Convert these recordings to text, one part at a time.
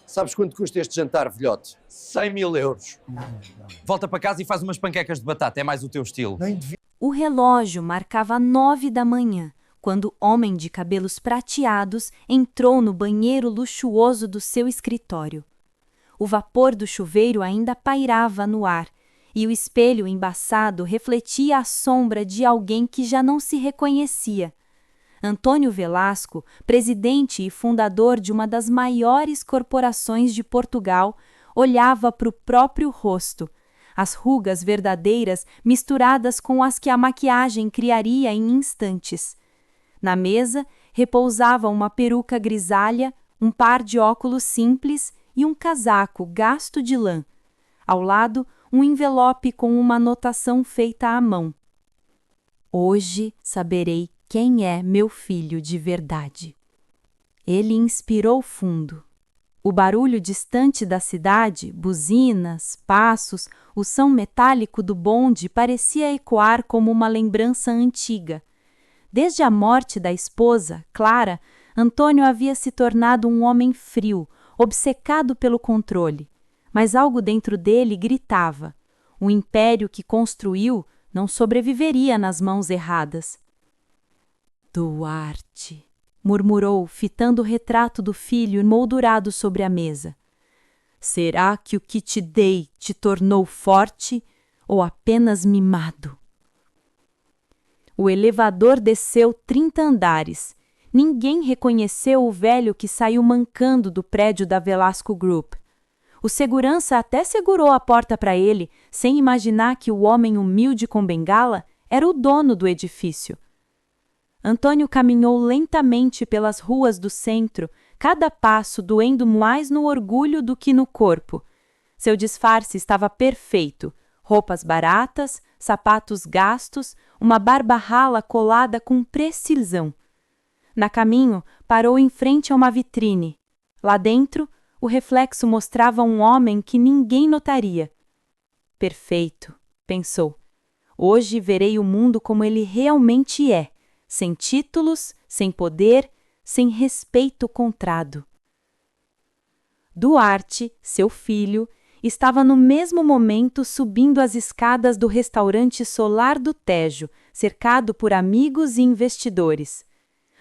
Sabes quanto custa este jantar, velhote? 100.000 euros. Volta para casa e faz umas panquecas de batata, é mais o teu estilo. O relógio marcava 9 da manhã, quando o homem de cabelos prateados entrou no banheiro luxuoso do seu escritório. O vapor do chuveiro ainda pairava no ar, e o espelho embaçado refletia a sombra de alguém que já não se reconhecia. Antônio Velasco, presidente e fundador de uma das maiores corporações de Portugal, olhava para o próprio rosto, as rugas verdadeiras misturadas com as que a maquiagem criaria em instantes. Na mesa repousava uma peruca grisalha, um par de óculos simples e um casaco gasto de lã. Ao lado, um envelope com uma anotação feita à mão. Hoje saberei quem é meu filho de verdade. Ele inspirou fundo. O barulho distante da cidade, buzinas, passos, o som metálico do bonde parecia ecoar como uma lembrança antiga. Desde a morte da esposa, Clara, Antônio havia se tornado um homem frio, obcecado pelo controle. Mas algo dentro dele gritava. O império que construiu não sobreviveria nas mãos erradas. Duarte, murmurou, fitando o retrato do filho moldurado sobre a mesa. Será que o que te dei te tornou forte ou apenas mimado? O elevador desceu 30 andares. Ninguém reconheceu o velho que saiu mancando do prédio da Velasco Group. O segurança até segurou a porta para ele, sem imaginar que o homem humilde com bengala era o dono do edifício. Antônio caminhou lentamente pelas ruas do centro, cada passo doendo mais no orgulho do que no corpo. Seu disfarce estava perfeito: roupas baratas, sapatos gastos, uma barba rala colada com precisão. Na caminho, parou em frente a uma vitrine. Lá dentro, o reflexo mostrava um homem que ninguém notaria. Perfeito, pensou. Hoje verei o mundo como ele realmente é, sem títulos, sem poder, sem respeito comprado. Duarte, seu filho, estava no mesmo momento subindo as escadas do restaurante Solar do Tejo, cercado por amigos e investidores.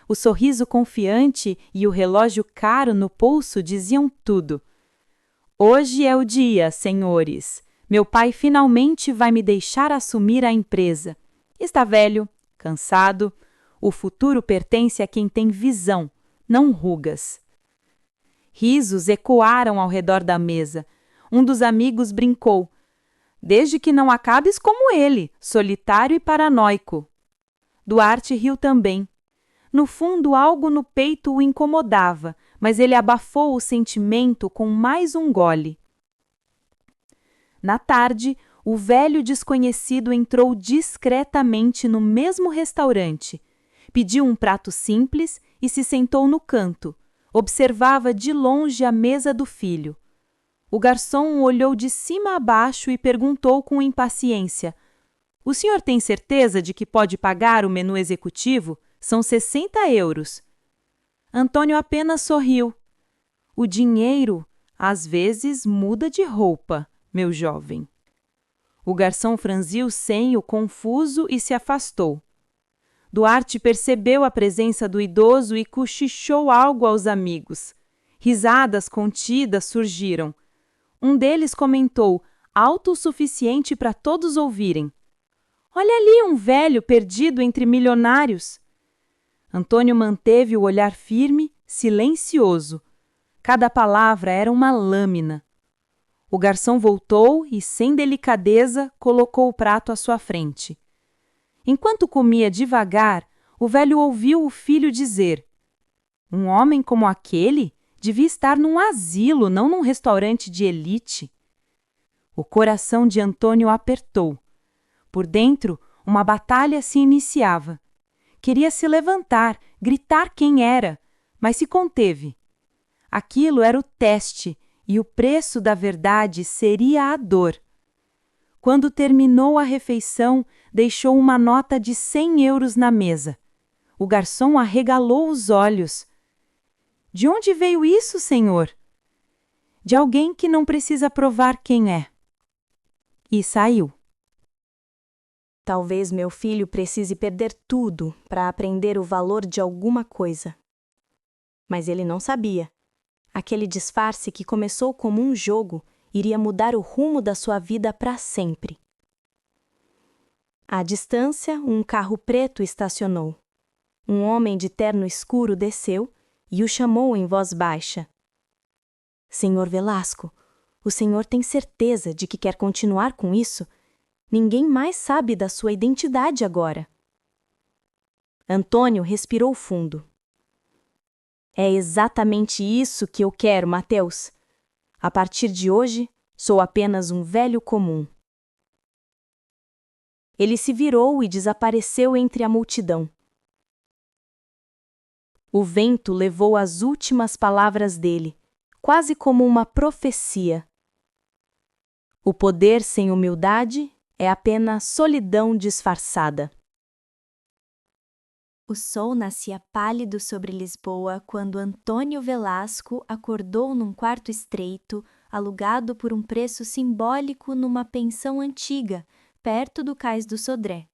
O sorriso confiante e o relógio caro no pulso diziam tudo. Hoje é o dia, senhores. Meu pai finalmente vai me deixar assumir a empresa. Está velho, cansado. O futuro pertence a quem tem visão, não rugas. Risos ecoaram ao redor da mesa. Um dos amigos brincou. Desde que não acabes como ele, solitário e paranoico. Duarte riu também. No fundo, algo no peito o incomodava, mas ele abafou o sentimento com mais um gole. Na tarde, o velho desconhecido entrou discretamente no mesmo restaurante. Pediu um prato simples e se sentou no canto. Observava de longe a mesa do filho. O garçom olhou de cima a baixo e perguntou com impaciência: O senhor tem certeza de que pode pagar o menu executivo? São 60 euros. Antônio apenas sorriu. O dinheiro, às vezes, muda de roupa, meu jovem. O garçom franziu o senho confuso e se afastou. Duarte percebeu a presença do idoso e cochichou algo aos amigos. Risadas contidas surgiram. Um deles comentou, alto o suficiente para todos ouvirem: Olha ali um velho perdido entre milionários. Antônio manteve o olhar firme, silencioso. Cada palavra era uma lâmina. O garçom voltou e, sem delicadeza, colocou o prato à sua frente. Enquanto comia devagar, o velho ouviu o filho dizer: Um homem como aquele devia estar num asilo, não num restaurante de elite. O coração de Antônio apertou. Por dentro, uma batalha se iniciava. Queria se levantar, gritar quem era, mas se conteve. Aquilo era o teste, e o preço da verdade seria a dor. Quando terminou a refeição, deixou uma nota de 100 euros na mesa. O garçom arregalou os olhos. De onde veio isso, Senhor? De alguém que não precisa provar quem é. E saiu. Talvez meu filho precise perder tudo para aprender o valor de alguma coisa. Mas ele não sabia. Aquele disfarce que começou como um jogo iria mudar o rumo da sua vida para sempre. À distância, um carro preto estacionou. Um homem de terno escuro desceu e o chamou em voz baixa. Senhor Velasco, o senhor tem certeza de que quer continuar com isso? Ninguém mais sabe da sua identidade agora. Antônio respirou fundo. É exatamente isso que eu quero, Mateus. A partir de hoje, sou apenas um velho comum. Ele se virou e desapareceu entre a multidão. O vento levou as últimas palavras dele, quase como uma profecia. O poder sem humildade é apenas solidão disfarçada. O sol nascia pálido sobre Lisboa quando Antônio Velasco acordou num quarto estreito, alugado por um preço simbólico numa pensão antiga, perto do cais do Sodré.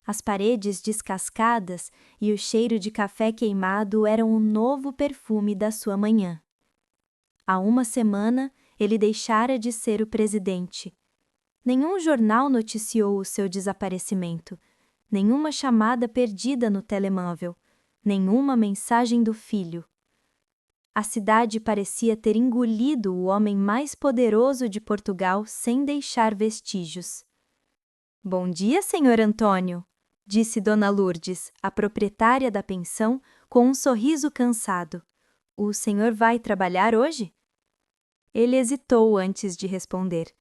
As paredes descascadas e o cheiro de café queimado eram o novo perfume da sua manhã. Há uma semana, ele deixara de ser o presidente. Nenhum jornal noticiou o seu desaparecimento. Nenhuma chamada perdida no telemóvel, nenhuma mensagem do filho. A cidade parecia ter engolido o homem mais poderoso de Portugal sem deixar vestígios. Bom dia, senhor Antônio, disse Dona Lourdes, a proprietária da pensão, com um sorriso cansado. O senhor vai trabalhar hoje? Ele hesitou antes de responder.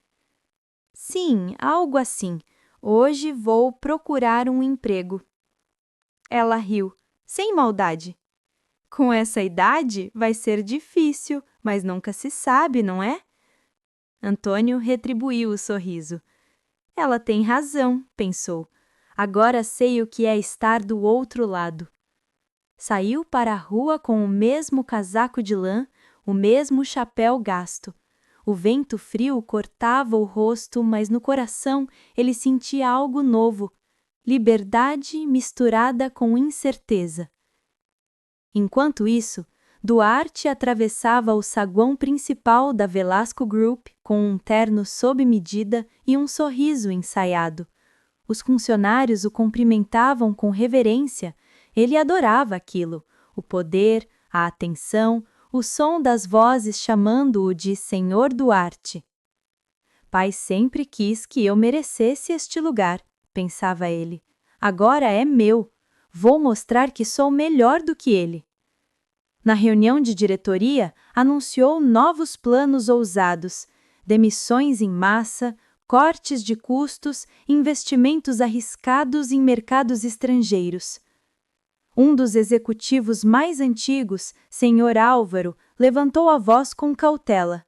Sim, algo assim. Hoje vou procurar um emprego. Ela riu, sem maldade. Com essa idade vai ser difícil, mas nunca se sabe, não é? Antônio retribuiu o sorriso. Ela tem razão, pensou. Agora sei o que é estar do outro lado. Saiu para a rua com o mesmo casaco de lã, o mesmo chapéu gasto. O vento frio cortava o rosto, mas no coração ele sentia algo novo, liberdade misturada com incerteza. Enquanto isso, Duarte atravessava o saguão principal da Velasco Group com um terno sob medida e um sorriso ensaiado. Os funcionários o cumprimentavam com reverência. Ele adorava aquilo, o poder, a atenção, o som das vozes chamando-o de Senhor Duarte. Pai sempre quis que eu merecesse este lugar, pensava ele. Agora é meu. Vou mostrar que sou melhor do que ele. Na reunião de diretoria, anunciou novos planos ousados, demissões em massa, cortes de custos, investimentos arriscados em mercados estrangeiros. Um dos executivos mais antigos, Senhor Álvaro, levantou a voz com cautela.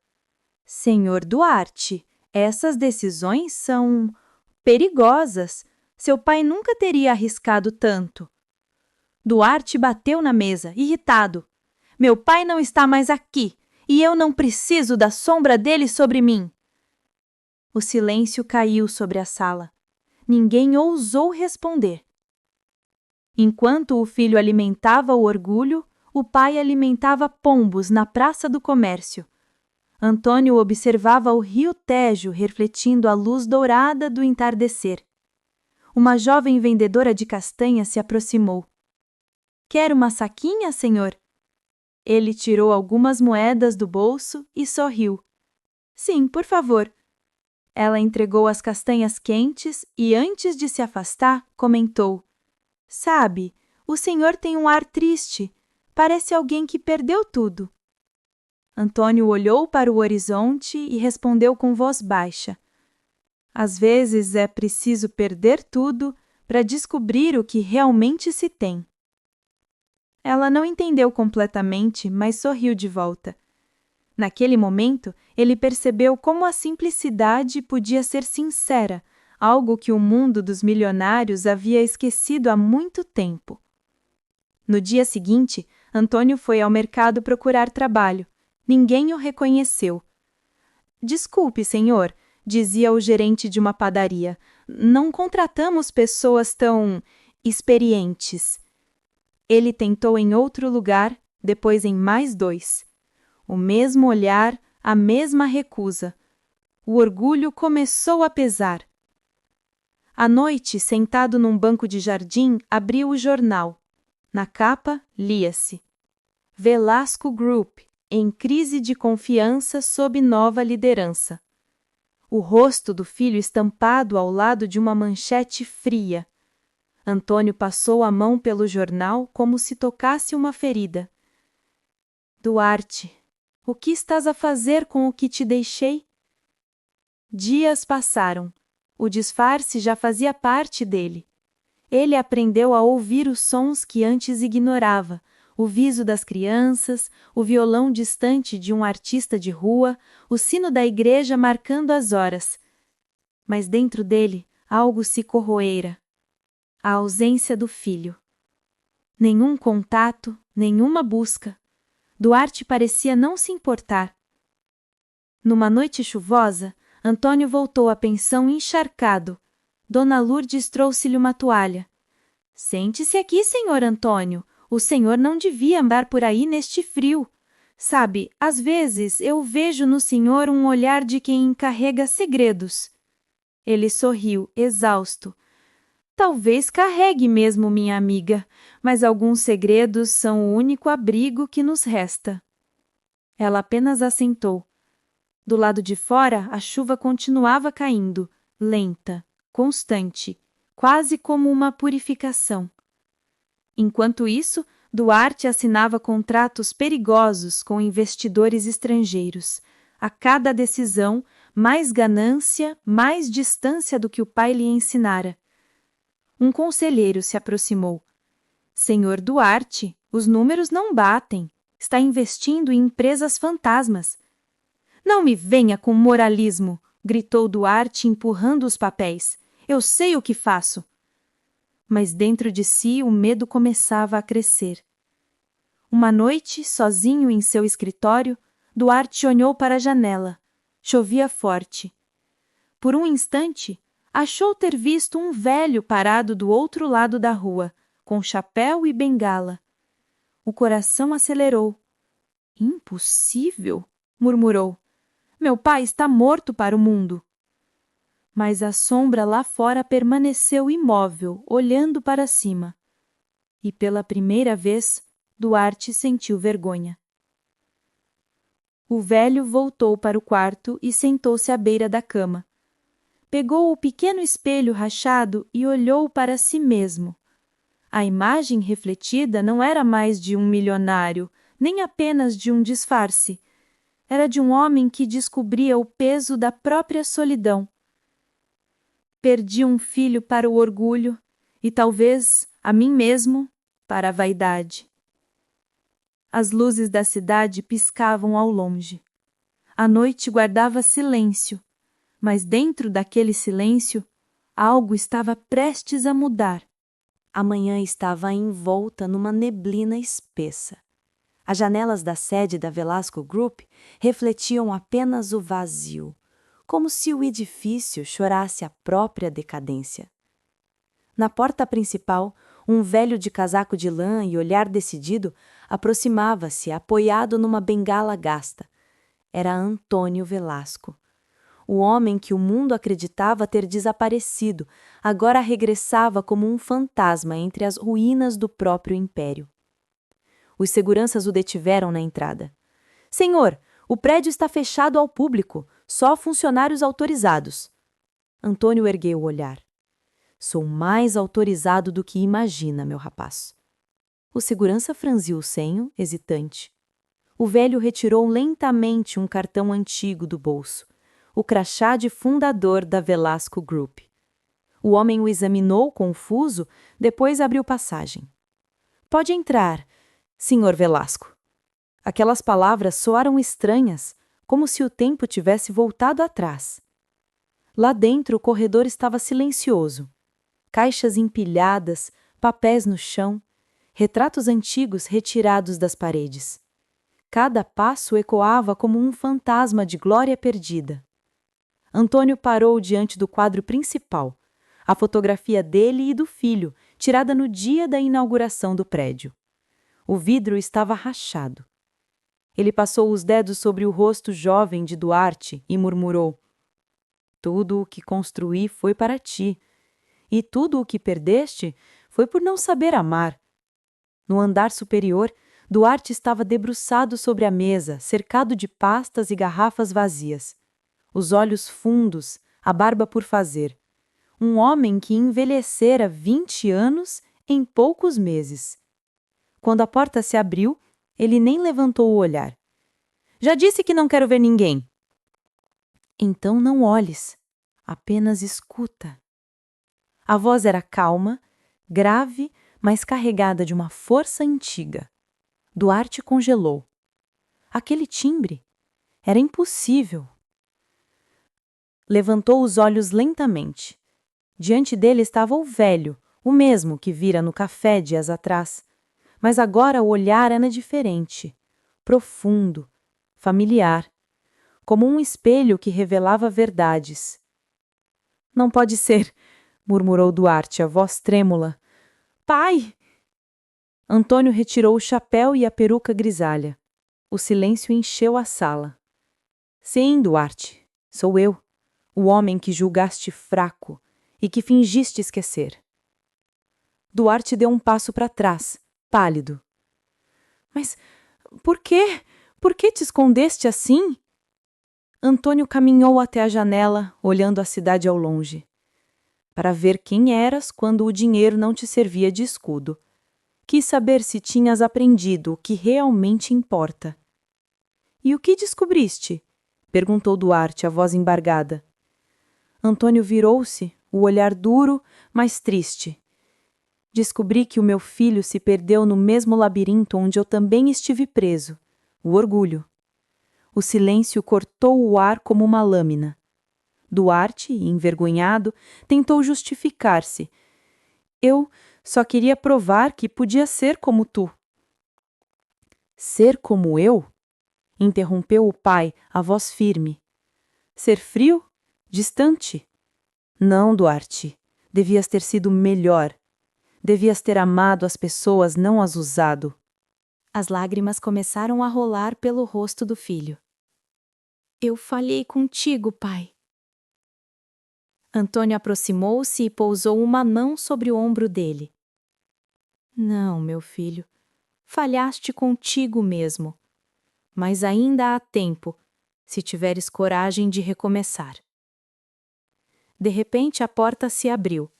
Senhor Duarte, essas decisões são perigosas. Seu pai nunca teria arriscado tanto. Duarte bateu na mesa, irritado. Meu pai não está mais aqui, e eu não preciso da sombra dele sobre mim. O silêncio caiu sobre a sala. Ninguém ousou responder. Enquanto o filho alimentava o orgulho, o pai alimentava pombos na Praça do Comércio. Antônio observava o rio Tejo refletindo a luz dourada do entardecer. Uma jovem vendedora de castanhas se aproximou. — Quer uma saquinha, senhor? Ele tirou algumas moedas do bolso e sorriu. — Sim, por favor. Ela entregou as castanhas quentes e, antes de se afastar, comentou. Sabe, o senhor tem um ar triste. Parece alguém que perdeu tudo. Antônio olhou para o horizonte e respondeu com voz baixa. Às vezes é preciso perder tudo para descobrir o que realmente se tem. Ela não entendeu completamente, mas sorriu de volta. Naquele momento, ele percebeu como a simplicidade podia ser sincera, algo que o mundo dos milionários havia esquecido há muito tempo. No dia seguinte, Antônio foi ao mercado procurar trabalho. Ninguém o reconheceu. Desculpe, senhor, dizia o gerente de uma padaria. Não contratamos pessoas tão experientes. Ele tentou em outro lugar, depois em mais 2. O mesmo olhar, a mesma recusa. O orgulho começou a pesar. À noite, sentado num banco de jardim, abriu o jornal. Na capa, lia-se: Velasco Group, em crise de confiança sob nova liderança. O rosto do filho estampado ao lado de uma manchete fria. Antônio passou a mão pelo jornal como se tocasse uma ferida. Duarte, o que estás a fazer com o que te deixei? Dias passaram. O disfarce já fazia parte dele. Ele aprendeu a ouvir os sons que antes ignorava, o viso das crianças, o violão distante de um artista de rua, o sino da igreja marcando as horas. Mas dentro dele algo se corroera. A ausência do filho. Nenhum contato, nenhuma busca. Duarte parecia não se importar. Numa noite chuvosa, Antônio voltou à pensão encharcado. Dona Lourdes trouxe-lhe uma toalha. Sente-se aqui, senhor Antônio. O senhor não devia andar por aí neste frio. Sabe, às vezes eu vejo no senhor um olhar de quem encarrega segredos. Ele sorriu, exausto. Talvez carregue mesmo, minha amiga, mas alguns segredos são o único abrigo que nos resta. Ela apenas assentou. Do lado de fora, a chuva continuava caindo, lenta, constante, quase como uma purificação. Enquanto isso, Duarte assinava contratos perigosos com investidores estrangeiros. A cada decisão, mais ganância, mais distância do que o pai lhe ensinara. Um conselheiro se aproximou. Senhor Duarte, os números não batem. Está investindo em empresas fantasmas. Não me venha com moralismo, gritou Duarte empurrando os papéis. Eu sei o que faço. Mas dentro de si o medo começava a crescer. Uma noite, sozinho em seu escritório, Duarte olhou para a janela. Chovia forte. Por um instante, achou ter visto um velho parado do outro lado da rua, com chapéu e bengala. O coração acelerou. Impossível, murmurou. Meu pai está morto para o mundo. Mas a sombra lá fora permaneceu imóvel, olhando para cima. E pela primeira vez, Duarte sentiu vergonha. O velho voltou para o quarto e sentou-se à beira da cama. Pegou o pequeno espelho rachado e olhou para si mesmo. A imagem refletida não era mais de um milionário, nem apenas de um disfarce. Era de um homem que descobria o peso da própria solidão. Perdi um filho para o orgulho e talvez a mim mesmo para a vaidade. As luzes da cidade piscavam ao longe. A noite guardava silêncio, mas dentro daquele silêncio algo estava prestes a mudar. A manhã estava envolta numa neblina espessa. As janelas da sede da Velasco Group refletiam apenas o vazio, como se o edifício chorasse a própria decadência. Na porta principal, um velho de casaco de lã e olhar decidido aproximava-se, apoiado numa bengala gasta. Era Antônio Velasco. O homem que o mundo acreditava ter desaparecido, agora regressava como um fantasma entre as ruínas do próprio império. Os seguranças o detiveram na entrada. — Senhor, o prédio está fechado ao público, só funcionários autorizados. Antônio ergueu o olhar. — Sou mais autorizado do que imagina, meu rapaz. O segurança franziu o senho, hesitante. O velho retirou lentamente um cartão antigo do bolso, o crachá de fundador da Velasco Group. O homem o examinou confuso, depois abriu passagem. — Pode entrar, senhor Velasco. Aquelas palavras soaram estranhas, como se o tempo tivesse voltado atrás. Lá dentro o corredor estava silencioso. Caixas empilhadas, papéis no chão. retratos antigos retirados das paredes. Cada passo ecoava como um fantasma de glória perdida. Antônio parou diante do quadro principal, a fotografia dele e do filho, tirada no dia da inauguração do prédio. O vidro estava rachado. Ele passou os dedos sobre o rosto jovem de Duarte e murmurou: "Tudo o que construí foi para ti, e tudo o que perdeste foi por não saber amar." No andar superior, Duarte estava debruçado sobre a mesa, cercado de pastas e garrafas vazias. Os olhos fundos, a barba por fazer. Um homem que envelhecera 20 anos em poucos meses. Quando a porta se abriu, ele nem levantou o olhar. "Já disse que não quero ver ninguém." "Então não olhes, apenas escuta." A voz era calma, grave, mas carregada de uma força antiga. Duarte congelou. Aquele timbre era impossível. Levantou os olhos lentamente. Diante dele estava o velho, o mesmo que vira no café dias atrás. Mas agora o olhar era diferente, profundo, familiar, como um espelho que revelava verdades. "Não pode ser", murmurou Duarte, a voz trêmula. "Pai!" Antônio retirou o chapéu e a peruca grisalha. O silêncio encheu a sala. "Sim, Duarte, sou eu, o homem que julgaste fraco e que fingiste esquecer." Duarte deu um passo para trás, pálido. "Mas por quê? Por que te escondeste assim?" Antônio caminhou até a janela, olhando a cidade ao longe. "Para ver quem eras quando o dinheiro não te servia de escudo. Quis saber se tinhas aprendido o que realmente importa." "E o que descobriste?" perguntou Duarte, a voz embargada. Antônio virou-se, o olhar duro, mas triste. "Descobri que o meu filho se perdeu no mesmo labirinto onde eu também estive preso, o orgulho." O silêncio cortou o ar como uma lâmina. Duarte, envergonhado, tentou justificar-se. "Eu só queria provar que podia ser como tu." "Ser como eu?" interrompeu o pai, a voz firme. "Ser frio? Distante? Não, Duarte. Devias ter sido melhor. Devias ter amado as pessoas, não as usado." As lágrimas começaram a rolar pelo rosto do filho. "Eu falhei contigo, pai." Antônio aproximou-se e pousou uma mão sobre o ombro dele. "Não, meu filho, falhaste contigo mesmo. Mas ainda há tempo, se tiveres coragem de recomeçar." De repente a porta se abriu.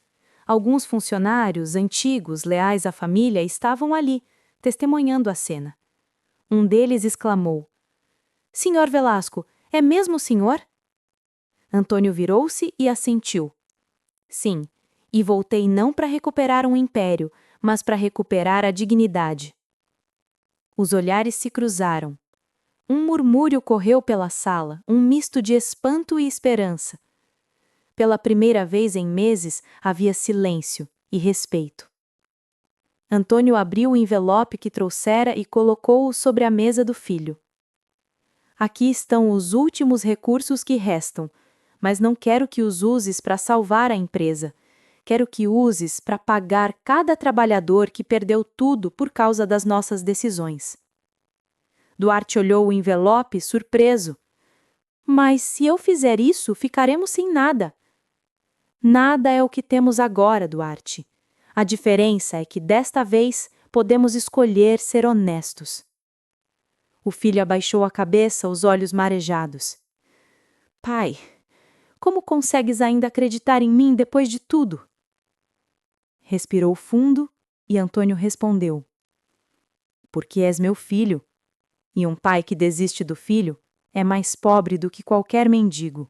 Alguns funcionários, antigos, leais à família, estavam ali, testemunhando a cena. Um deles exclamou: "Senhor Velasco, é mesmo o senhor?" Antônio virou-se e assentiu. "Sim, e voltei não para recuperar um império, mas para recuperar a dignidade." Os olhares se cruzaram. Um murmúrio correu pela sala, um misto de espanto e esperança. Pela primeira vez em meses havia silêncio e respeito. Antônio abriu o envelope que trouxera e colocou-o sobre a mesa do filho. "Aqui estão os últimos recursos que restam, mas não quero que os uses para salvar a empresa. Quero que uses para pagar cada trabalhador que perdeu tudo por causa das nossas decisões." Duarte olhou o envelope, surpreso. "Mas se eu fizer isso, ficaremos sem nada." "Nada é o que temos agora, Duarte. A diferença é que desta vez podemos escolher ser honestos." O filho abaixou a cabeça, os olhos marejados. "Pai, como consegues ainda acreditar em mim depois de tudo?" Respirou fundo e Antônio respondeu: "Porque és meu filho, e um pai que desiste do filho é mais pobre do que qualquer mendigo."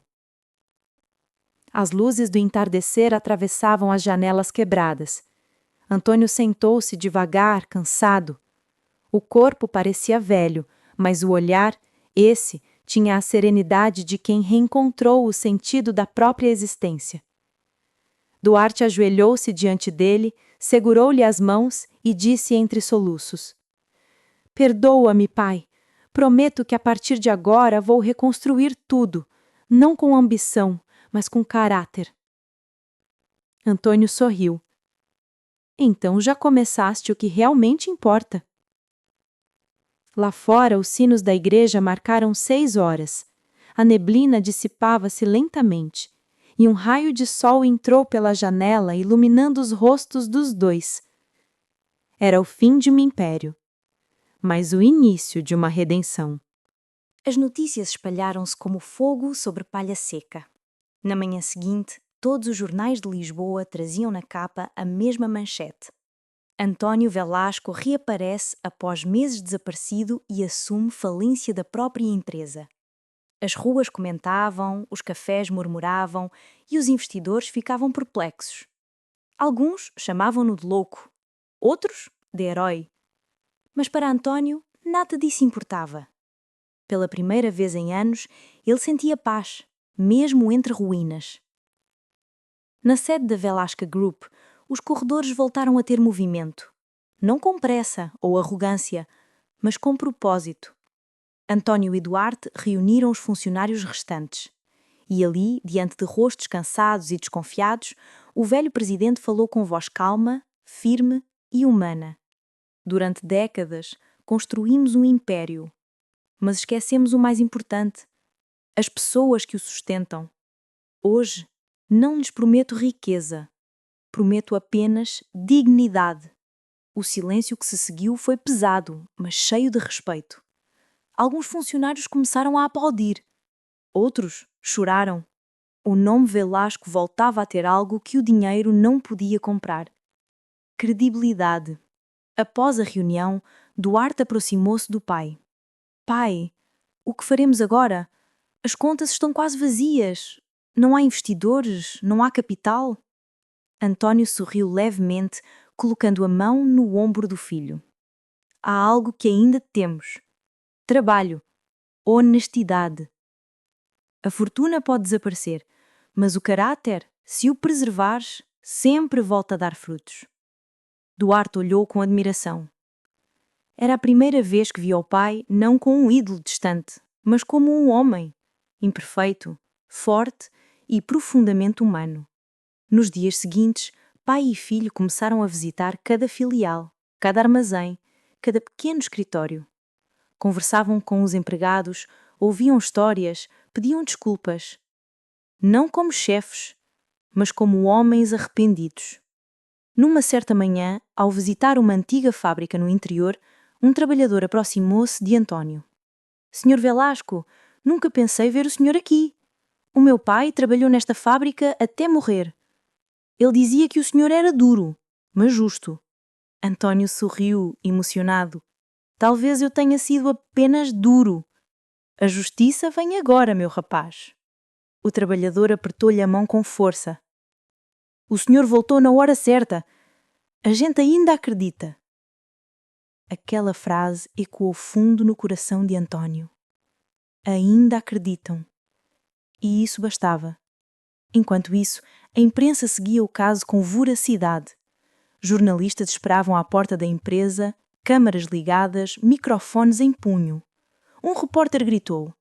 As luzes do entardecer atravessavam as janelas quebradas. Antônio sentou-se devagar, cansado. O corpo parecia velho, mas o olhar, esse, tinha a serenidade de quem reencontrou o sentido da própria existência. Duarte ajoelhou-se diante dele, segurou-lhe as mãos e disse entre soluços: Perdoa-me, pai. Prometo que a partir de agora vou reconstruir tudo, não com ambição, mas com caráter. Antônio sorriu. Então já começaste o que realmente importa. Lá fora, os sinos da igreja marcaram 6 horas. A neblina dissipava-se lentamente, e um raio de sol entrou pela janela, iluminando os rostos dos dois. Era o fim de um império, mas o início de uma redenção. As notícias espalharam-se como fogo sobre palha seca. Na manhã seguinte, todos os jornais de Lisboa traziam na capa a mesma manchete. António Velasco reaparece após meses desaparecido e assume falência da própria empresa. As ruas comentavam, os cafés murmuravam e os investidores ficavam perplexos. Alguns chamavam-no de louco, outros de herói. Mas para António, nada disso importava. Pela primeira vez em anos, ele sentia paz, mesmo entre ruínas. Na sede da Velasca Group, os corredores voltaram a ter movimento. Não com pressa ou arrogância, mas com propósito. António e Duarte reuniram os funcionários restantes. E ali, diante de rostos cansados e desconfiados, o velho presidente falou com voz calma, firme e humana. Durante décadas, construímos um império. Mas esquecemos o mais importante: as pessoas que o sustentam. Hoje, não lhes prometo riqueza. Prometo apenas dignidade. O silêncio que se seguiu foi pesado, mas cheio de respeito. Alguns funcionários começaram a aplaudir. Outros choraram. O nome Velasco voltava a ter algo que o dinheiro não podia comprar: credibilidade. Após a reunião, Duarte aproximou-se do pai. Pai, o que faremos agora? As contas estão quase vazias. Não há investidores, não há capital. António sorriu levemente, colocando a mão no ombro do filho. Há algo que ainda temos: trabalho, honestidade. A fortuna pode desaparecer, mas o caráter, se o preservares, sempre volta a dar frutos. Duarte olhou com admiração. Era a primeira vez que via o pai não como um ídolo distante, mas como um homem, imperfeito, forte e profundamente humano. Nos dias seguintes, pai e filho começaram a visitar cada filial, cada armazém, cada pequeno escritório. Conversavam com os empregados, ouviam histórias, pediam desculpas. Não como chefes, mas como homens arrependidos. Numa certa manhã, ao visitar uma antiga fábrica no interior, um trabalhador aproximou-se de António. Senhor Velasco, nunca pensei ver o senhor aqui. O meu pai trabalhou nesta fábrica até morrer. Ele dizia que o senhor era duro, mas justo. António sorriu, emocionado. Talvez eu tenha sido apenas duro. A justiça vem agora, meu rapaz. O trabalhador apertou-lhe a mão com força. O senhor voltou na hora certa. A gente ainda acredita. Aquela frase ecoou fundo no coração de António. Ainda acreditam. E isso bastava. Enquanto isso, a imprensa seguia o caso com voracidade. Jornalistas esperavam à porta da empresa, câmaras ligadas, microfones em punho. Um repórter gritou: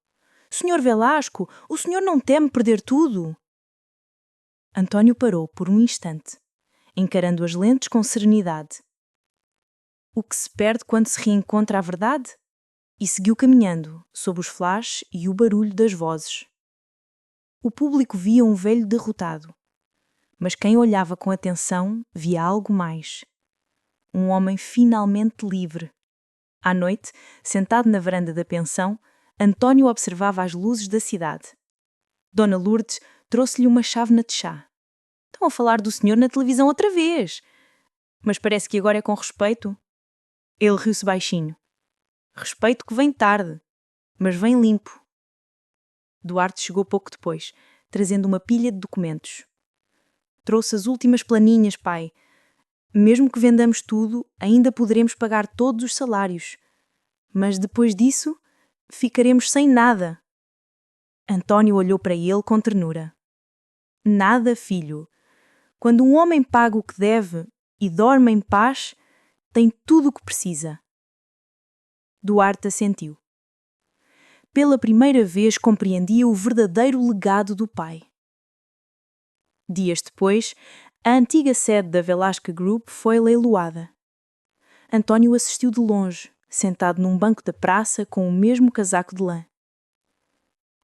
Senhor Velasco, o senhor não teme perder tudo? António parou por um instante, encarando as lentes com serenidade. O que se perde quando se reencontra a verdade? E seguiu caminhando, sob os flashes e o barulho das vozes. O público via um velho derrotado. Mas quem olhava com atenção via algo mais. Um homem finalmente livre. À noite, sentado na varanda da pensão, António observava as luzes da cidade. Dona Lourdes trouxe-lhe uma chávena de chá. Estão a falar do senhor na televisão outra vez. Mas parece que agora é com respeito. Ele riu-se baixinho. Respeito que vem tarde, mas vem limpo. Duarte chegou pouco depois, trazendo uma pilha de documentos. Trouxe as últimas planinhas, pai. Mesmo que vendamos tudo, ainda poderemos pagar todos os salários. Mas depois disso, ficaremos sem nada. António olhou para ele com ternura. Nada, filho. Quando um homem paga o que deve e dorme em paz, tem tudo o que precisa. Duarte assentiu. Pela primeira vez compreendia o verdadeiro legado do pai. Dias depois, a antiga sede da Velasca Group foi leiloada. António assistiu de longe, sentado num banco da praça com o mesmo casaco de lã.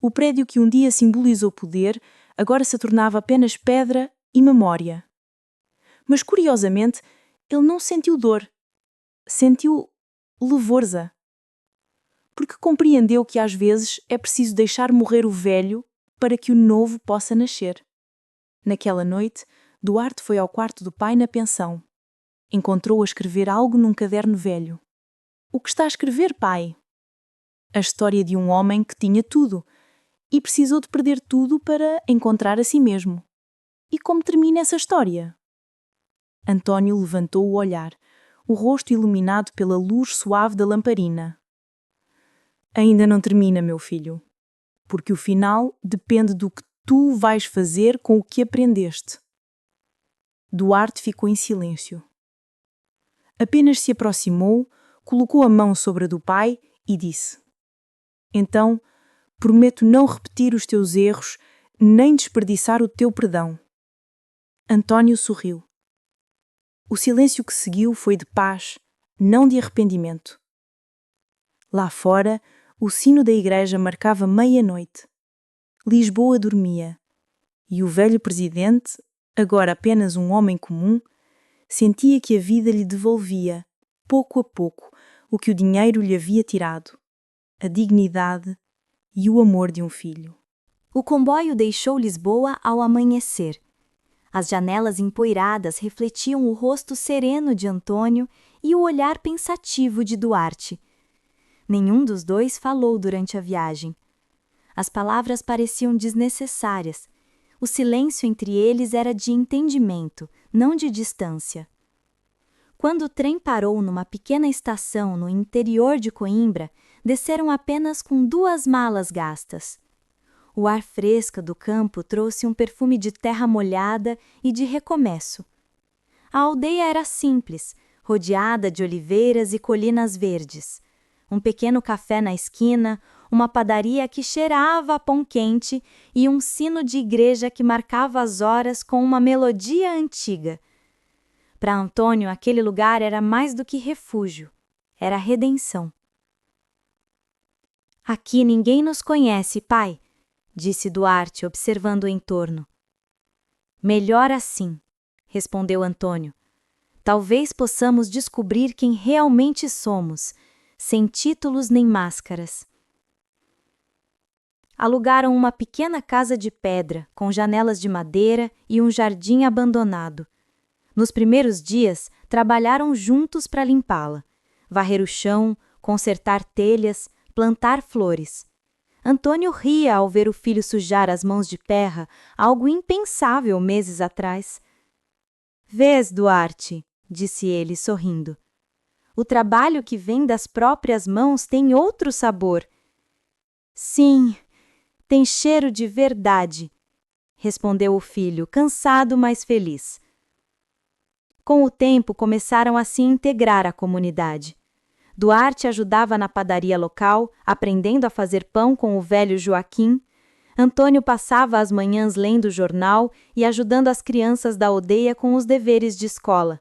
O prédio que um dia simbolizou poder agora se tornava apenas pedra e memória. Mas, curiosamente, ele não sentiu dor. Sentiu levorza. Porque compreendeu que às vezes é preciso deixar morrer o velho para que o novo possa nascer. Naquela noite, Duarte foi ao quarto do pai na pensão. Encontrou-o a escrever algo num caderno velho. O que está a escrever, pai? A história de um homem que tinha tudo e precisou de perder tudo para encontrar a si mesmo. E como termina essa história? António levantou o olhar, o rosto iluminado pela luz suave da lamparina. Ainda não termina, meu filho, porque o final depende do que tu vais fazer com o que aprendeste. Duarte ficou em silêncio. Apenas se aproximou, colocou a mão sobre a do pai e disse: Então, prometo não repetir os teus erros, nem desperdiçar o teu perdão. António sorriu. O silêncio que seguiu foi de paz, não de arrependimento. Lá fora, o sino da igreja marcava meia-noite. Lisboa dormia, e o velho presidente, agora apenas um homem comum, sentia que a vida lhe devolvia, pouco a pouco, o que o dinheiro lhe havia tirado, a dignidade e o amor de um filho. O comboio deixou Lisboa ao amanhecer. As janelas empoeiradas refletiam o rosto sereno de Antônio e o olhar pensativo de Duarte. Nenhum dos dois falou durante a viagem. As palavras pareciam desnecessárias. O silêncio entre eles era de entendimento, não de distância. Quando o trem parou numa pequena estação no interior de Coimbra, desceram apenas com 2 malas gastas. O ar fresco do campo trouxe um perfume de terra molhada e de recomeço. A aldeia era simples, rodeada de oliveiras e colinas verdes. Um pequeno café na esquina, uma padaria que cheirava a pão quente e um sino de igreja que marcava as horas com uma melodia antiga. Para Antônio, aquele lugar era mais do que refúgio, era redenção. Aqui ninguém nos conhece, pai, disse Duarte, observando o entorno. Melhor assim, respondeu Antônio. Talvez possamos descobrir quem realmente somos, sem títulos nem máscaras. Alugaram uma pequena casa de pedra, com janelas de madeira e um jardim abandonado. Nos primeiros dias, trabalharam juntos para limpá-la, varrer o chão, consertar telhas, plantar flores. Antônio ria ao ver o filho sujar as mãos de terra, algo impensável meses atrás. Vês, Duarte, disse ele, sorrindo. O trabalho que vem das próprias mãos tem outro sabor. Sim, tem cheiro de verdade, respondeu o filho, cansado, mas feliz. Com o tempo, começaram a se integrar à comunidade. Duarte ajudava na padaria local, aprendendo a fazer pão com o velho Joaquim. Antônio passava as manhãs lendo o jornal e ajudando as crianças da aldeia com os deveres de escola.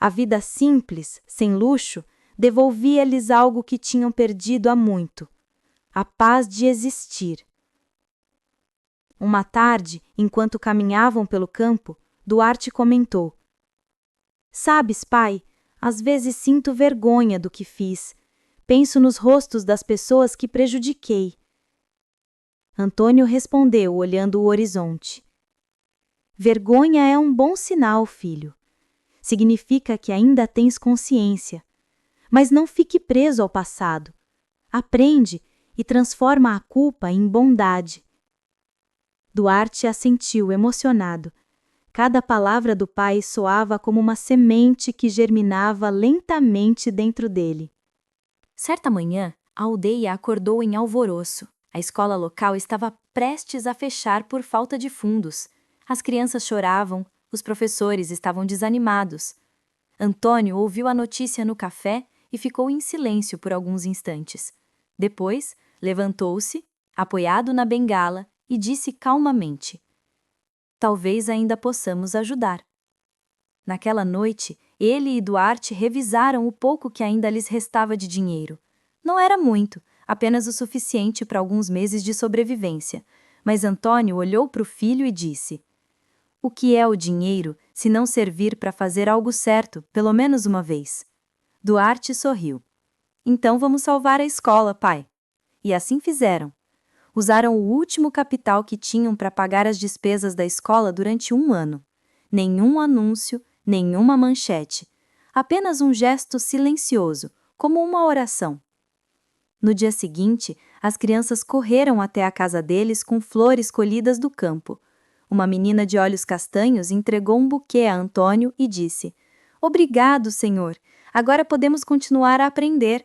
A vida simples, sem luxo, devolvia-lhes algo que tinham perdido há muito: a paz de existir. Uma tarde, enquanto caminhavam pelo campo, Duarte comentou: Sabes, pai, às vezes sinto vergonha do que fiz. Penso nos rostos das pessoas que prejudiquei. Antônio respondeu, olhando o horizonte. Vergonha é um bom sinal, filho. Significa que ainda tens consciência. Mas não fique preso ao passado. Aprende e transforma a culpa em bondade. Duarte assentiu, emocionado. Cada palavra do pai soava como uma semente que germinava lentamente dentro dele. Certa manhã, a aldeia acordou em alvoroço. A escola local estava prestes a fechar por falta de fundos. As crianças choravam, os professores estavam desanimados. Antônio ouviu a notícia no café e ficou em silêncio por alguns instantes. Depois, levantou-se, apoiado na bengala, e disse calmamente: "Talvez ainda possamos ajudar." Naquela noite, ele e Duarte revisaram o pouco que ainda lhes restava de dinheiro. Não era muito, apenas o suficiente para alguns meses de sobrevivência. Mas Antônio olhou para o filho e disse: "O que é o dinheiro se não servir para fazer algo certo, pelo menos uma vez?" Duarte sorriu. "Então vamos salvar a escola, pai." E assim fizeram. Usaram o último capital que tinham para pagar as despesas da escola durante 1 ano. Nenhum anúncio, nenhuma manchete. Apenas um gesto silencioso, como uma oração. No dia seguinte, as crianças correram até a casa deles com flores colhidas do campo. Uma menina de olhos castanhos entregou um buquê a Antônio e disse: "Obrigado, senhor. Agora podemos continuar a aprender."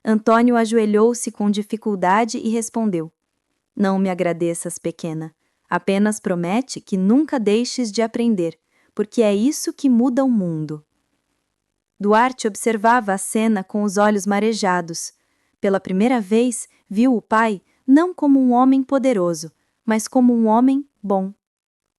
Antônio ajoelhou-se com dificuldade e respondeu: "Não me agradeças, pequena. Apenas promete que nunca deixes de aprender, porque é isso que muda o mundo." Duarte observava a cena com os olhos marejados. Pela primeira vez, viu o pai não como um homem poderoso, mas como um homem bom.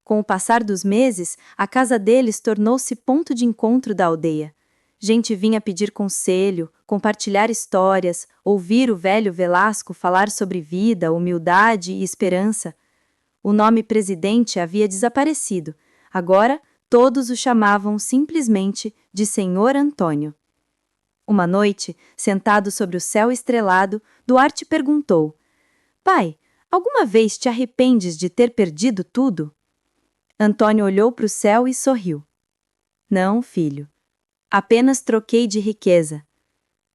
Com o passar dos meses, a casa deles tornou-se ponto de encontro da aldeia. Gente vinha pedir conselho, compartilhar histórias, ouvir o velho Velasco falar sobre vida, humildade e esperança. O nome presidente havia desaparecido. Agora, todos o chamavam simplesmente de Senhor Antônio. Uma noite, sentado sobre o céu estrelado, Duarte perguntou: "Pai, alguma vez te arrependes de ter perdido tudo?" Antônio olhou para o céu e sorriu. "Não, filho. Apenas troquei de riqueza.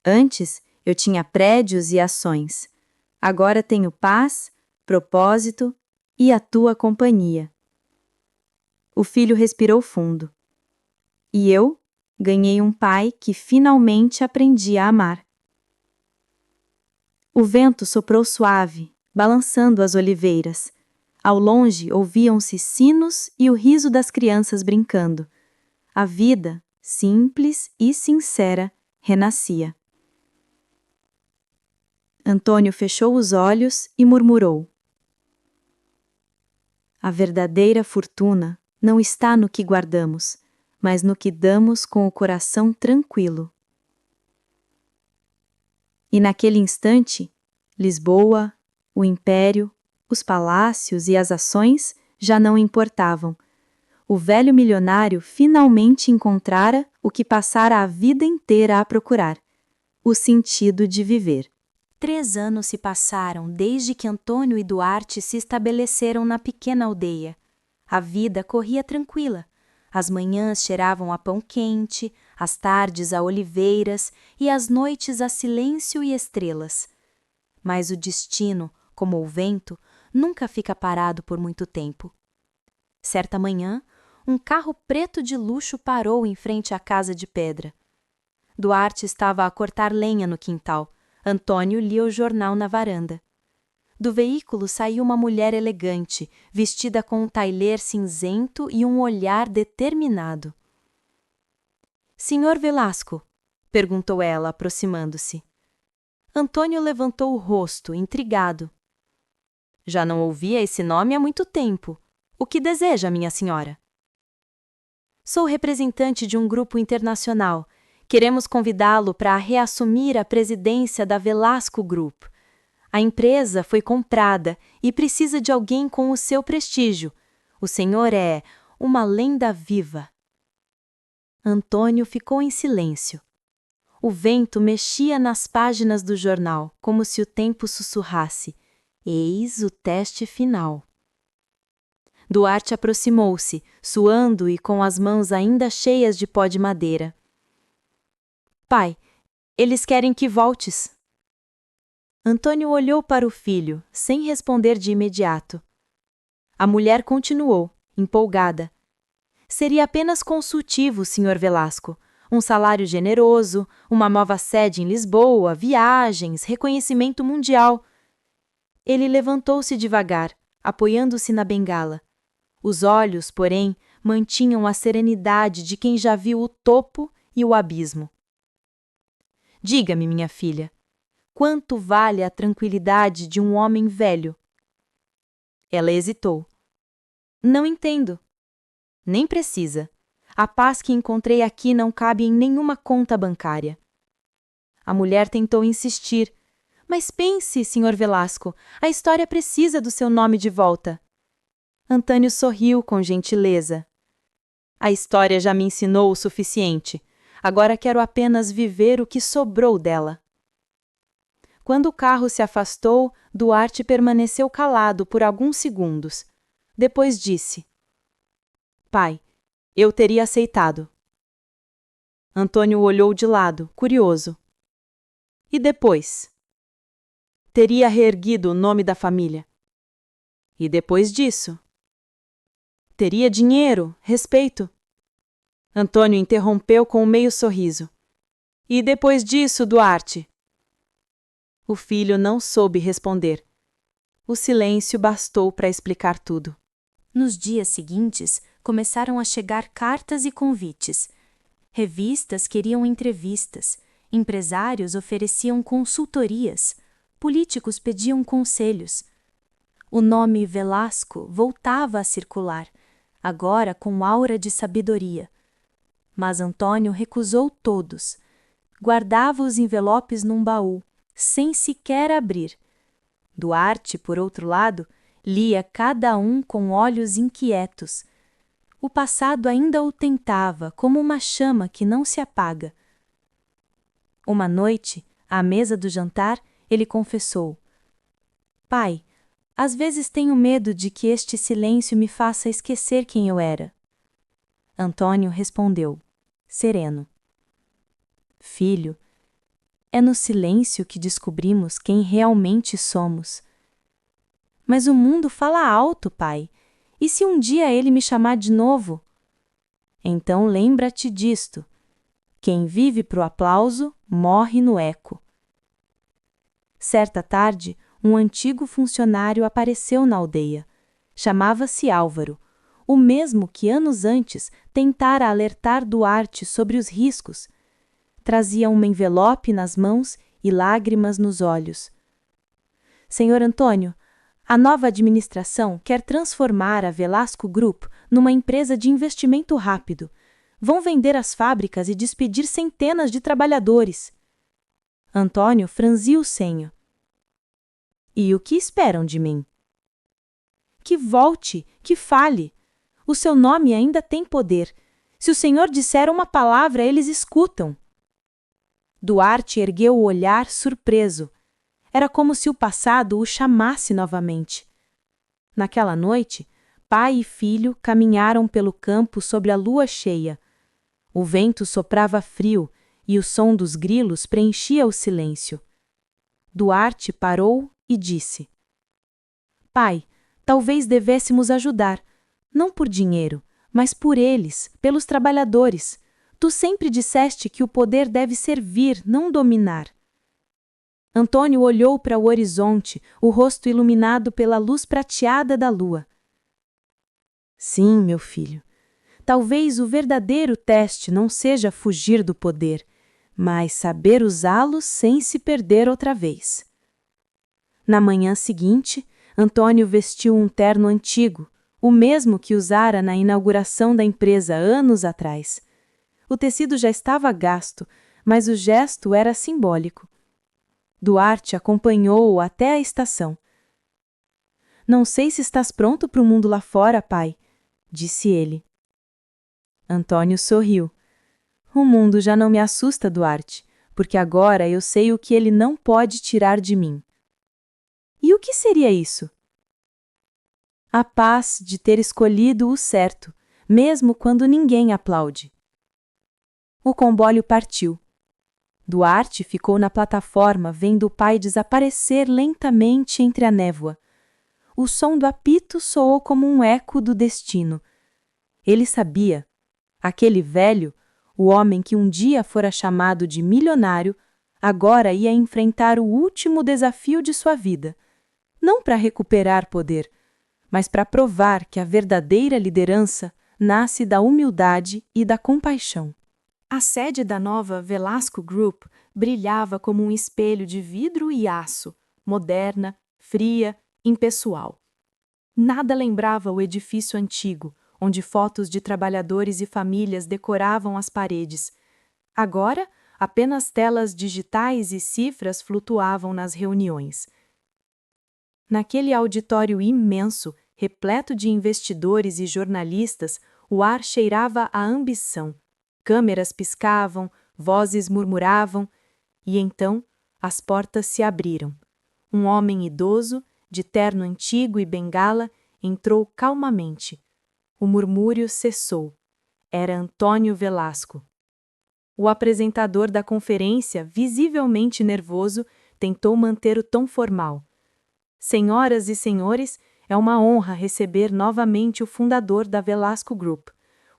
Antes, eu tinha prédios e ações. Agora tenho paz, propósito e a tua companhia." O filho respirou fundo. "E eu ganhei um pai que finalmente aprendi a amar." O vento soprou suave, balançando as oliveiras. Ao longe ouviam-se sinos e o riso das crianças brincando. A vida, simples e sincera, renascia. Antônio fechou os olhos e murmurou: "A verdadeira fortuna não está no que guardamos, mas no que damos com o coração tranquilo." E naquele instante, Lisboa, o império, os palácios e as ações já não importavam. O velho milionário finalmente encontrara o que passara a vida inteira a procurar: o sentido de viver. 3 anos se passaram desde que Antônio e Duarte se estabeleceram na pequena aldeia. A vida corria tranquila. As manhãs cheiravam a pão quente, as tardes a oliveiras e as noites a silêncio e estrelas. Mas o destino, como o vento, nunca fica parado por muito tempo. Certa manhã, um carro preto de luxo parou em frente à casa de pedra. Duarte estava a cortar lenha no quintal. Antônio lia o jornal na varanda. Do veículo saiu uma mulher elegante, vestida com um tailher cinzento e um olhar determinado. "Senhor Velasco?" perguntou ela, aproximando-se. Antônio levantou o rosto, intrigado. "Já não ouvia esse nome há muito tempo. O que deseja, minha senhora?" "Sou representante de um grupo internacional. Queremos convidá-lo para reassumir a presidência da Velasco Group. A empresa foi comprada e precisa de alguém com o seu prestígio. O senhor é uma lenda viva." Antônio ficou em silêncio. O vento mexia nas páginas do jornal, como se o tempo sussurrasse: "Eis o teste final." Duarte aproximou-se, suando e com as mãos ainda cheias de pó de madeira. "Pai, eles querem que voltes." Antônio olhou para o filho, sem responder de imediato. A mulher continuou, empolgada: "Seria apenas consultivo, Sr. Velasco. Um salário generoso, uma nova sede em Lisboa, viagens, reconhecimento mundial." Ele levantou-se devagar, apoiando-se na bengala. Os olhos, porém, mantinham a serenidade de quem já viu o topo e o abismo. Diga-me, minha filha, quanto vale a tranquilidade de um homem velho? Ela hesitou. Não entendo. Nem precisa. A paz que encontrei aqui não cabe em nenhuma conta bancária. A mulher tentou insistir. Mas pense, Sr. Velasco, a história precisa do seu nome de volta. Antônio sorriu com gentileza. A história já me ensinou o suficiente. Agora quero apenas viver o que sobrou dela. Quando o carro se afastou, Duarte permaneceu calado por alguns segundos. Depois disse: Pai, eu teria aceitado. Antônio olhou de lado, curioso. E depois? Teria reerguido o nome da família. E depois disso? Teria dinheiro, respeito. Antônio interrompeu com um meio sorriso. E depois disso, Duarte? O filho não soube responder. O silêncio bastou para explicar tudo. Nos dias seguintes, começaram a chegar cartas e convites. Revistas queriam entrevistas, empresários ofereciam consultorias, políticos pediam conselhos. O nome Velasco voltava a circular, agora com aura de sabedoria. Mas Antônio recusou todos. Guardava os envelopes num baú, sem sequer abrir. Duarte, por outro lado, lia cada um com olhos inquietos. O passado ainda o tentava, como uma chama que não se apaga. Uma noite, à mesa do jantar, ele confessou: Pai, às vezes tenho medo de que este silêncio me faça esquecer quem eu era. Antônio respondeu, sereno: Filho, é no silêncio que descobrimos quem realmente somos. Mas o mundo fala alto, pai. E se um dia ele me chamar de novo? Então lembra-te disto. Quem vive pro aplauso, morre no eco. Certa tarde, um antigo funcionário apareceu na aldeia. Chamava-se Álvaro, o mesmo que anos antes tentara alertar Duarte sobre os riscos. Trazia um envelope nas mãos e lágrimas nos olhos. Senhor Antônio, a nova administração quer transformar a Velasco Group numa empresa de investimento rápido. Vão vender as fábricas e despedir centenas de trabalhadores. Antônio franziu o senho. E o que esperam de mim? Que volte, que fale. O seu nome ainda tem poder. Se o senhor disser uma palavra, eles escutam. Duarte ergueu o olhar surpreso. Era como se o passado o chamasse novamente. Naquela noite, pai e filho caminharam pelo campo sob a lua cheia. O vento soprava frio e o som dos grilos preenchia o silêncio. Duarte parou e disse: Pai, talvez devêssemos ajudar, não por dinheiro, mas por eles, pelos trabalhadores. Tu sempre disseste que o poder deve servir, não dominar. Antônio olhou para o horizonte, o rosto iluminado pela luz prateada da lua. Sim, meu filho. Talvez o verdadeiro teste não seja fugir do poder, mas saber usá-lo sem se perder outra vez. Na manhã seguinte, Antônio vestiu um terno antigo, o mesmo que usara na inauguração da empresa anos atrás. O tecido já estava gasto, mas o gesto era simbólico. Duarte acompanhou-o até a estação. Não sei se estás pronto para o mundo lá fora, pai, disse ele. Antônio sorriu. O mundo já não me assusta, Duarte, porque agora eu sei o que ele não pode tirar de mim. E o que seria isso? A paz de ter escolhido o certo, mesmo quando ninguém aplaude. O comboio partiu. Duarte ficou na plataforma vendo o pai desaparecer lentamente entre a névoa. O som do apito soou como um eco do destino. Ele sabia. Aquele velho, o homem que um dia fora chamado de milionário, agora ia enfrentar o último desafio de sua vida. Não para recuperar poder, mas para provar que a verdadeira liderança nasce da humildade e da compaixão. A sede da nova Velasco Group brilhava como um espelho de vidro e aço, moderna, fria, impessoal. Nada lembrava o edifício antigo, onde fotos de trabalhadores e famílias decoravam as paredes. Agora, apenas telas digitais e cifras flutuavam nas reuniões. Naquele auditório imenso, repleto de investidores e jornalistas, o ar cheirava a ambição. Câmeras piscavam, vozes murmuravam, e então as portas se abriram. Um homem idoso, de terno antigo e bengala, entrou calmamente. O murmúrio cessou. Era Antônio Velasco. O apresentador da conferência, visivelmente nervoso, tentou manter o tom formal. Senhoras e senhores, é uma honra receber novamente o fundador da Velasco Group.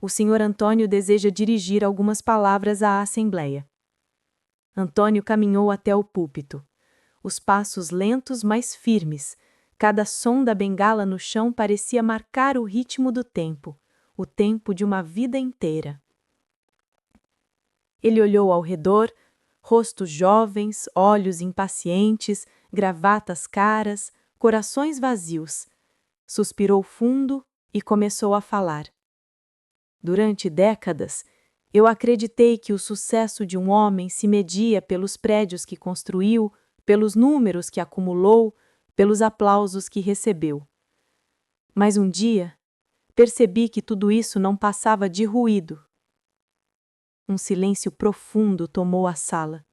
O senhor Antônio deseja dirigir algumas palavras à Assembleia. Antônio caminhou até o púlpito. Os passos lentos, mas firmes. Cada som da bengala no chão parecia marcar o ritmo do tempo, o tempo de uma vida inteira. Ele olhou ao redor, rostos jovens, olhos impacientes, gravatas caras, corações vazios. Suspirou fundo e começou a falar. Durante décadas, eu acreditei que o sucesso de um homem se media pelos prédios que construiu, pelos números que acumulou, pelos aplausos que recebeu. Mas um dia, percebi que tudo isso não passava de ruído. Um silêncio profundo tomou a sala.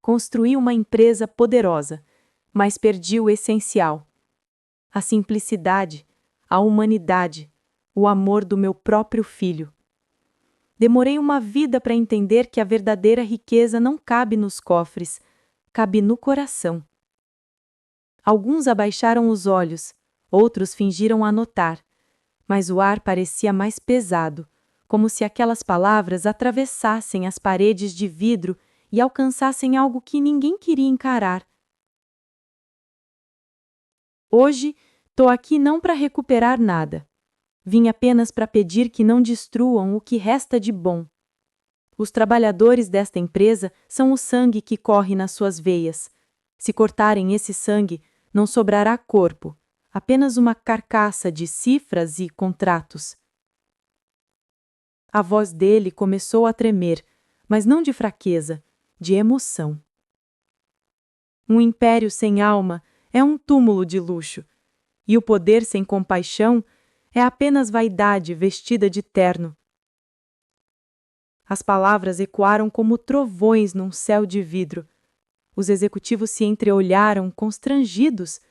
Construí uma empresa poderosa, mas perdi o essencial. A simplicidade, a humanidade, o amor do meu próprio filho. Demorei uma vida para entender que a verdadeira riqueza não cabe nos cofres, cabe no coração. Alguns abaixaram os olhos, outros fingiram anotar, mas o ar parecia mais pesado, como se aquelas palavras atravessassem as paredes de vidro e alcançassem algo que ninguém queria encarar. Hoje, tô aqui não para recuperar nada. Vim apenas para pedir que não destruam o que resta de bom. Os trabalhadores desta empresa são o sangue que corre nas suas veias. Se cortarem esse sangue, não sobrará corpo, apenas uma carcaça de cifras e contratos. A voz dele começou a tremer, mas não de fraqueza, de emoção. Um império sem alma é um túmulo de luxo, e o poder sem compaixão é apenas vaidade vestida de terno. As palavras ecoaram como trovões num céu de vidro. Os executivos se entreolharam constrangidos.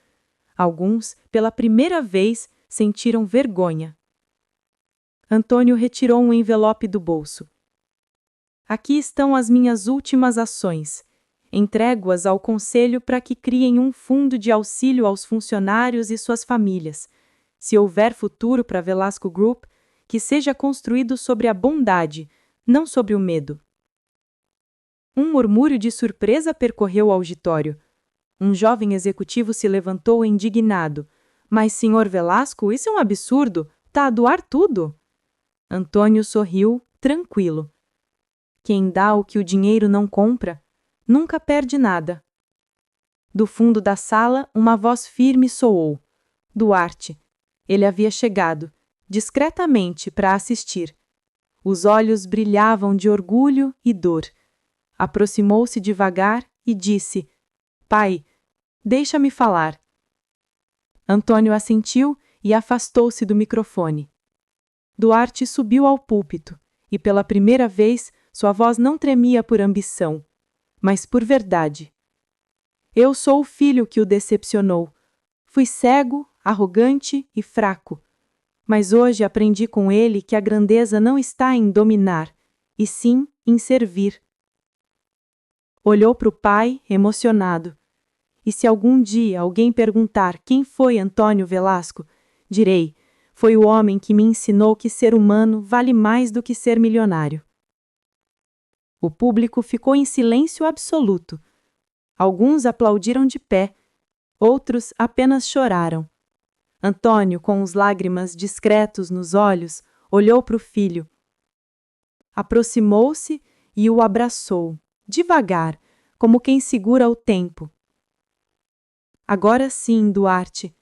Alguns, pela primeira vez, sentiram vergonha. Antônio retirou um envelope do bolso. Aqui estão as minhas últimas ações. Entrego-as ao Conselho para que criem um fundo de auxílio aos funcionários e suas famílias. Se houver futuro para Velasco Group, que seja construído sobre a bondade, não sobre o medo. Um murmúrio de surpresa percorreu o auditório. Um jovem executivo se levantou indignado. Mas, senhor Velasco, isso é um absurdo. Tá a doar tudo. Antônio sorriu, tranquilo. Quem dá o que o dinheiro não compra, nunca perde nada. Do fundo da sala, uma voz firme soou. Duarte. Ele havia chegado, discretamente, para assistir. Os olhos brilhavam de orgulho e dor. Aproximou-se devagar e disse: Pai, deixa-me falar. Antônio assentiu e afastou-se do microfone. Duarte subiu ao púlpito e, pela primeira vez, sua voz não tremia por ambição, mas por verdade. Eu sou o filho que o decepcionou. Fui cego, arrogante e fraco. Mas hoje aprendi com ele que a grandeza não está em dominar, e sim em servir. Olhou para o pai, emocionado. E se algum dia alguém perguntar quem foi Antônio Velasco, direi, foi o homem que me ensinou que ser humano vale mais do que ser milionário. O público ficou em silêncio absoluto. Alguns aplaudiram de pé, outros apenas choraram. Antônio, com os lágrimas discretos nos olhos, olhou para o filho. Aproximou-se e o abraçou, devagar, como quem segura o tempo. Agora sim, Duarte.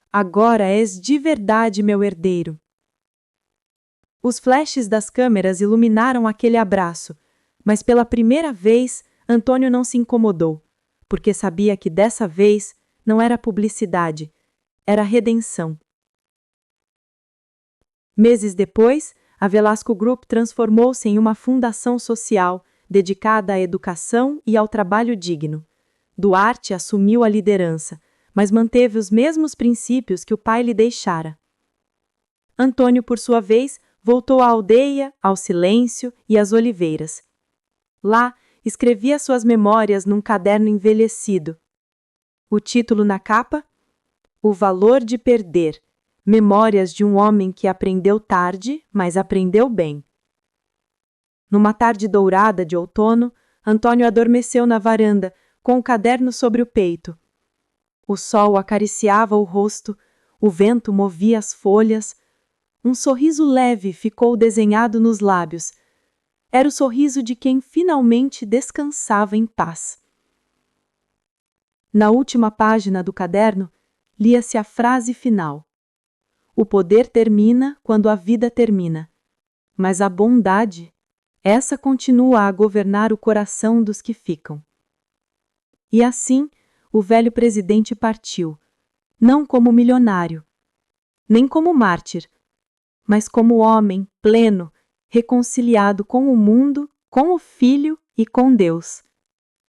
Agora és de verdade meu herdeiro. Os flashes das câmeras iluminaram aquele abraço, mas pela primeira vez Antônio não se incomodou, porque sabia que dessa vez não era publicidade, era redenção. Meses depois, a Velasco Group transformou-se em uma fundação social dedicada à educação e ao trabalho digno. Duarte assumiu a liderança, mas manteve os mesmos princípios que o pai lhe deixara. Antônio, por sua vez, voltou à aldeia, ao silêncio e às oliveiras. Lá, escrevia suas memórias num caderno envelhecido. O título na capa? O Valor de Perder. Memórias de um homem que aprendeu tarde, mas aprendeu bem. Numa tarde dourada de outono, Antônio adormeceu na varanda, com o caderno sobre o peito. O sol acariciava o rosto, o vento movia as folhas. Um sorriso leve ficou desenhado nos lábios. Era o sorriso de quem finalmente descansava em paz. Na última página do caderno, lia-se a frase final. O poder termina quando a vida termina, mas a bondade, essa continua a governar o coração dos que ficam. E assim, o velho presidente partiu, não como milionário, nem como mártir, mas como homem pleno, reconciliado com o mundo, com o Filho e com Deus.